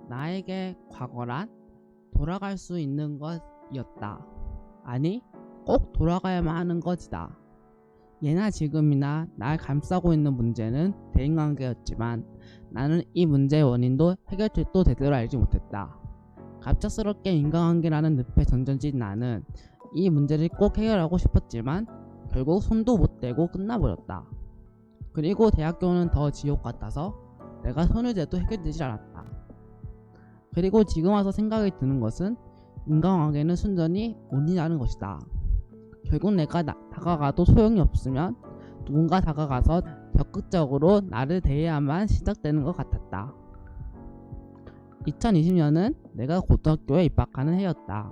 나에게 과거란 돌아갈 수 있는 것이었다. 아니, 꼭 돌아가야만 하는 것이다. 예나 지금이나 날 감싸고 있는 문제는 대인관계였지만 나는 이 문제의 원인도 해결책도 제대로 알지 못했다. 갑작스럽게 인간관계라는 늪에 던져진 나는 이 문제를 꼭 해결하고 싶었지만 결국 손도 못 대고 끝나버렸다. 그리고 대학교는 더 지옥 같아서 내가 손을 대도 해결되지 않았다. 그리고 지금 와서 생각이 드는 것은 인간관계는 순전히 운이라는 것이다. 결국 내가 다가가도 소용이 없으면 누군가 다가가서 적극적으로 나를 대해야만 시작되는 것 같았다. 2020년은 내가 고등학교에 입학하는 해였다.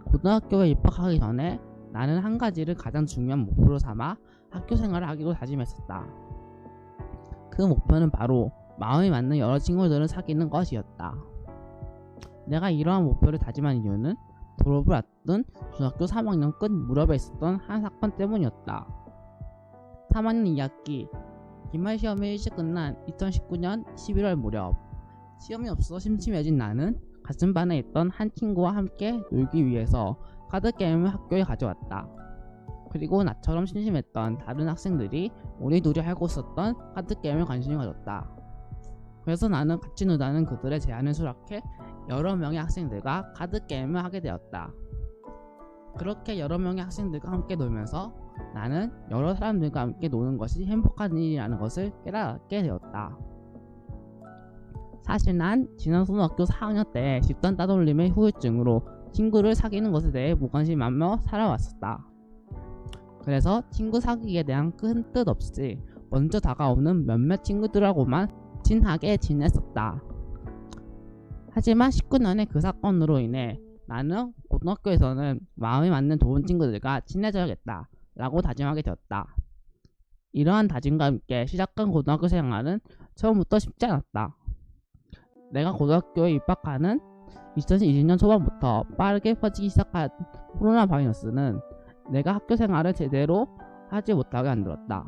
고등학교에 입학하기 전에 나는 한 가지를 가장 중요한 목표로 삼아 학교 생활을 하기로 다짐했었다. 그 목표는 바로 마음이 맞는 여러 친구들을 사귀는 것이었다. 내가 이러한 목표를 다짐한 이유는 졸업을 앞둔 중학교 3학년 끝 무렵에 있었던 한 사건 때문이었다. 3학년 2학기 기말 시험이 일찍 끝난 2019년 11월 무렵, 시험이 없어 심심해진 나는 같은 반에 있던 한 친구와 함께 놀기 위해서 카드게임을 학교에 가져왔다. 그리고 나처럼 심심했던 다른 학생들이 우리 둘이 하고 있었던 카드게임에 관심을 가졌다. 그래서 나는 같이 놀자는 그들의 제안을 수락해 여러 명의 학생들과 카드게임을 하게 되었다. 그렇게 여러 명의 학생들과 함께 놀면서 나는 여러 사람들과 함께 노는 것이 행복한 일이라는 것을 깨닫게 되었다. 사실 난 지난 초등학교 4학년 때 집단 따돌림의 후유증으로 친구를 사귀는 것에 대해 무관심하며 살아왔었다. 그래서 친구 사귀기에 대한 큰 뜻 없이 먼저 다가오는 몇몇 친구들하고만 친하게 지냈었다. 하지만 19년의 그 사건으로 인해 나는 고등학교에서는 마음에 맞는 좋은 친구들과 친해져야겠다 라고 다짐하게 되었다. 이러한 다짐과 함께 시작한 고등학교 생활은 처음부터 쉽지 않았다. 내가 고등학교에 입학하는 2020년 초반부터 빠르게 퍼지기 시작한 코로나 바이러스는 내가 학교 생활을 제대로 하지 못하게 만들었다.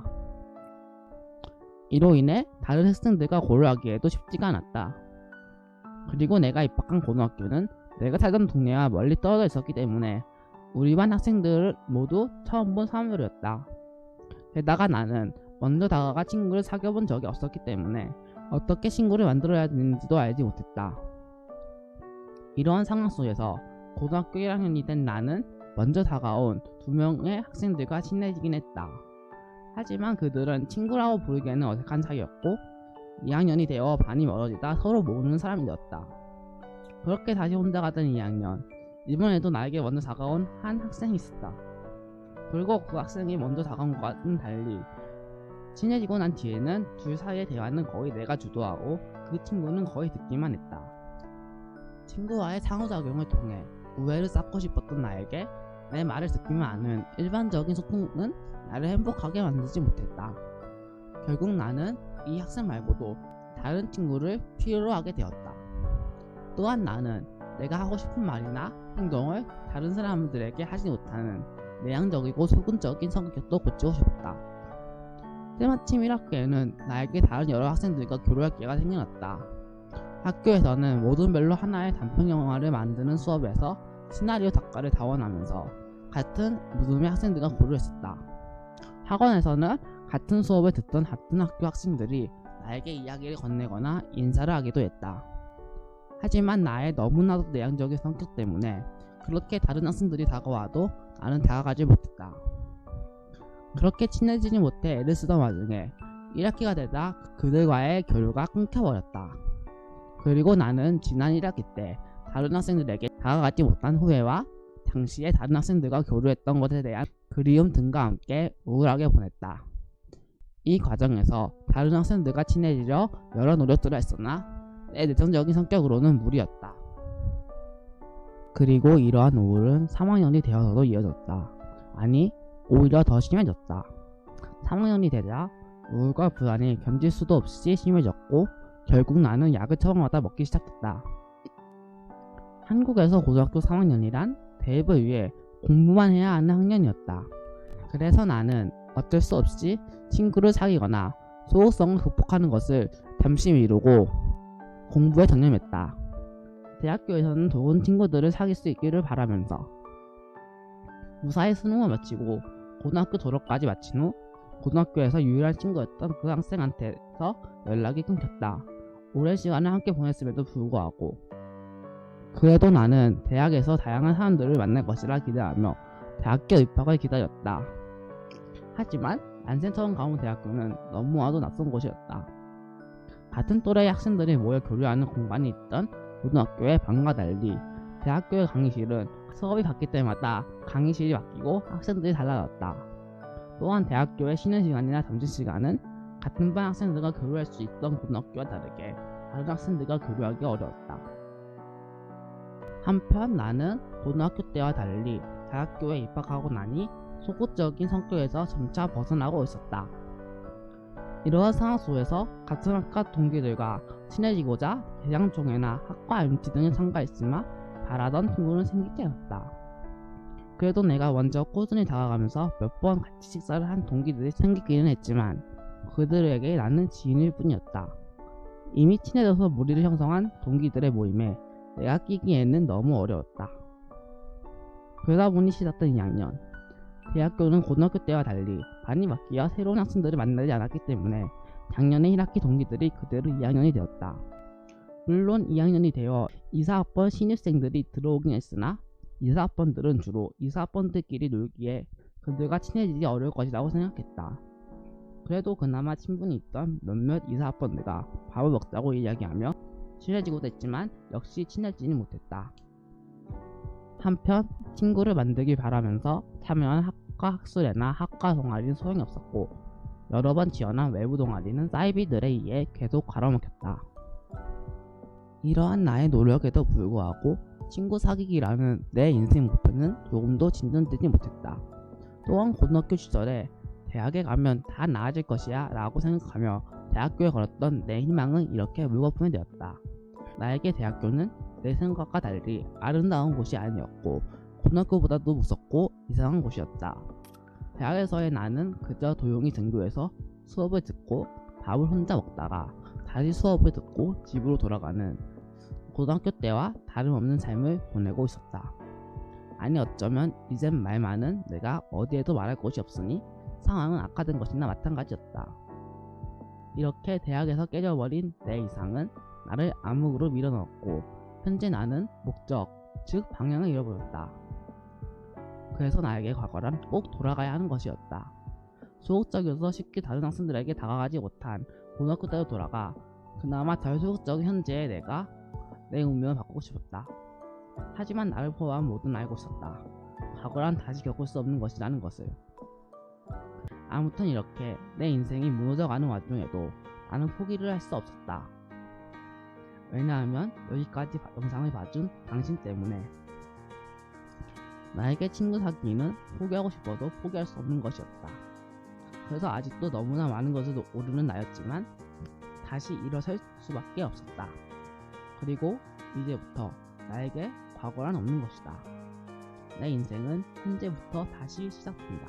이로 인해 다른 학생들과 고려하기에도 쉽지가 않았다. 그리고 내가 입학한 고등학교는 내가 살던 동네와 멀리 떨어져 있었기 때문에 우리 반 학생들을 모두 처음 본 사람들이었다. 게다가 나는 먼저 다가가 친구를 사귀어본 적이 없었기 때문에 어떻게 친구를 만들어야 되는지도 알지 못했다. 이러한 상황 속에서 고등학교 1학년이 된 나는 먼저 다가온 2명의 학생들과 친해지긴 했다. 하지만 그들은 친구라고 부르기에는 어색한 사이였고 2학년이 되어 반이 멀어지다 서로 모르는 사람이 되었다. 그렇게 다시 혼자 가던 2학년, 이번에도 나에게 먼저 다가온 한 학생이 있었다. 그리고 그 학생이 먼저 다가온 것과는 달리 친해지고 난 뒤에는 둘 사이의 대화는 거의 내가 주도하고 그 친구는 거의 듣기만 했다. 친구와의 상호작용을 통해 우애를 쌓고 싶었던 나에게 내 말을 듣기만 하는 일반적인 소통은 나를 행복하게 만들지 못했다. 결국 나는 이 학생 말고도 다른 친구를 필요로 하게 되었다. 또한 나는 내가 하고 싶은 말이나 행동을 다른 사람들에게 하지 못하는 내향적이고 소극적인 성격도 고치고 싶었다. 때마침 1학기에는 나에게 다른 여러 학생들과 교류할 기회가 생겨났다. 학교에서는 모든 별로 하나의 단편 영화를 만드는 수업에서 시나리오 작가를 다원하면서 같은 무덤의 학생들과 고려했었다. 학원에서는 같은 수업을 듣던 같은 학교 학생들이 나에게 이야기를 건네거나 인사를 하기도 했다. 하지만 나의 너무나도 내향적인 성격 때문에 그렇게 다른 학생들이 다가와도 나는 다가가지 못했다. 그렇게 친해지지 못해 애를 쓰던 와중에 1학기가 되다 그들과의 교류가 끊겨버렸다. 그리고 나는 지난 1학기 때 다른 학생들에게 다가가지 못한 후회와 당시에 다른 학생들과 교류했던 것에 대한 그리움 등과 함께 우울하게 보냈다. 이 과정에서 다른 학생들과 친해지려 여러 노력들을 했으나 내 내성적인 성격으로는 무리였다. 그리고 이러한 우울은 3학년이 되어서도 이어졌다. 아니, 오히려 더 심해졌다. 3학년이 되자 우울과 불안이 견딜 수도 없이 심해졌고 결국 나는 약을 처방받아 먹기 시작했다. 한국에서 고등학교 3학년이란 대입을 위해 공부만 해야 하는 학년이었다. 그래서 나는 어쩔 수 없이 친구를 사귀거나 소극성을 극복하는 것을 잠시 미루고 공부에 전념했다. 대학교에서는 좋은 친구들을 사귈 수 있기를 바라면서 무사히 수능을 마치고 고등학교 졸업까지 마친 후 고등학교에서 유일한 친구였던 그 학생한테서 연락이 끊겼다. 오랜 시간을 함께 보냈음에도 불구하고 그래도 나는 대학에서 다양한 사람들을 만날 것이라 기대하며 대학교 입학을 기다렸다. 하지만 난생 처음 가본 대학교는 너무나도 낯선 곳이었다. 같은 또래의 학생들이 모여 교류하는 공간이 있던 고등학교의 방과 달리 대학교의 강의실은 수업이 바뀔 때마다 강의실이 바뀌고 학생들이 달라졌다. 또한 대학교의 쉬는 시간이나 점심시간은 같은 반 학생들과 교류할 수 있던 고등학교와 다르게 다른 학생들과 교류하기 어려웠다. 한편 나는 고등학교 때와 달리 대학교에 입학하고 나니 소극적인 성격에서 점차 벗어나고 있었다. 이러한 상황 속에서 같은 학과 동기들과 친해지고자 대장총회나 학과 MT 등에 참가했으나 바라던 친구는 생기지 않았다. 그래도 내가 먼저 꾸준히 다가가면서 몇 번 같이 식사를 한 동기들이 생기기는 했지만 그들에게 나는 지인일 뿐이었다. 이미 친해져서 무리를 형성한 동기들의 모임에 내가 끼기에는 너무 어려웠다. 그러다 보니 시작된 2학년. 대학교는 고등학교 때와 달리 반이 바뀌어 새로운 학생들을 만나지 않았기 때문에 작년에 1학기 동기들이 그대로 2학년이 되었다. 물론 2학년이 되어 이사학번 신입생들이 들어오긴 했으나 이사학번들은 주로 이사학번들끼리 놀기에 그들과 친해지기 어려울 것이라고 생각했다. 그래도 그나마 친분이 있던 몇몇 이사학번들과 밥을 먹자고 이야기하며 친해지고도 했지만 역시 친해지지 못했다. 한편 친구를 만들길 바라면서 참여한 학과 학술회나 학과 동아리는 소용이 없었고 여러 번 지원한 외부 동아리는 사이비들에 의해 계속 갈아먹혔다. 이러한 나의 노력에도 불구하고 친구 사귀기라는 내 인생 목표는 조금도 진전되지 못했다. 또한 고등학교 시절에 대학에 가면 다 나아질 것이야 라고 생각하며 대학교에 걸었던 내 희망은 이렇게 물거품이 되었다. 나에게 대학교는 내 생각과 달리 아름다운 곳이 아니었고 고등학교보다도 무섭고 이상한 곳이었다. 대학에서의 나는 그저 조용히 등교해서 수업을 듣고 밥을 혼자 먹다가 다시 수업을 듣고 집으로 돌아가는 고등학교 때와 다름없는 삶을 보내고 있었다. 아니 어쩌면 이젠 말 많은 내가 어디에도 말할 곳이 없으니 상황은 악화된 것이나 마찬가지였다. 이렇게 대학에서 깨져버린 내 이상은 나를 암흑으로 밀어넣었고 현재 나는 목적, 즉 방향을 잃어버렸다. 그래서 나에게 과거란 꼭 돌아가야 하는 것이었다. 소극적이어서 쉽게 다른 학생들에게 다가가지 못한 고등학교 때로 돌아가 그나마 덜 소극적인 현재의 내가 내 운명을 바꾸고 싶었다. 하지만 나를 포함한 모두는 알고 있었다. 과거란 다시 겪을 수 없는 것이라는 것을. 아무튼 이렇게 내 인생이 무너져가는 와중에도 나는 포기를 할 수 없었다. 왜냐하면 여기까지 영상을 봐준 당신 때문에. 나에게 친구 사귀기는 포기하고 싶어도 포기할 수 없는 것이었다. 그래서 아직도 너무나 많은 것을 모르는 나였지만 다시 일어설 수밖에 없었다. 그리고 이제부터 나에게 과거란 없는 것이다. 내 인생은 현재부터 다시 시작된다.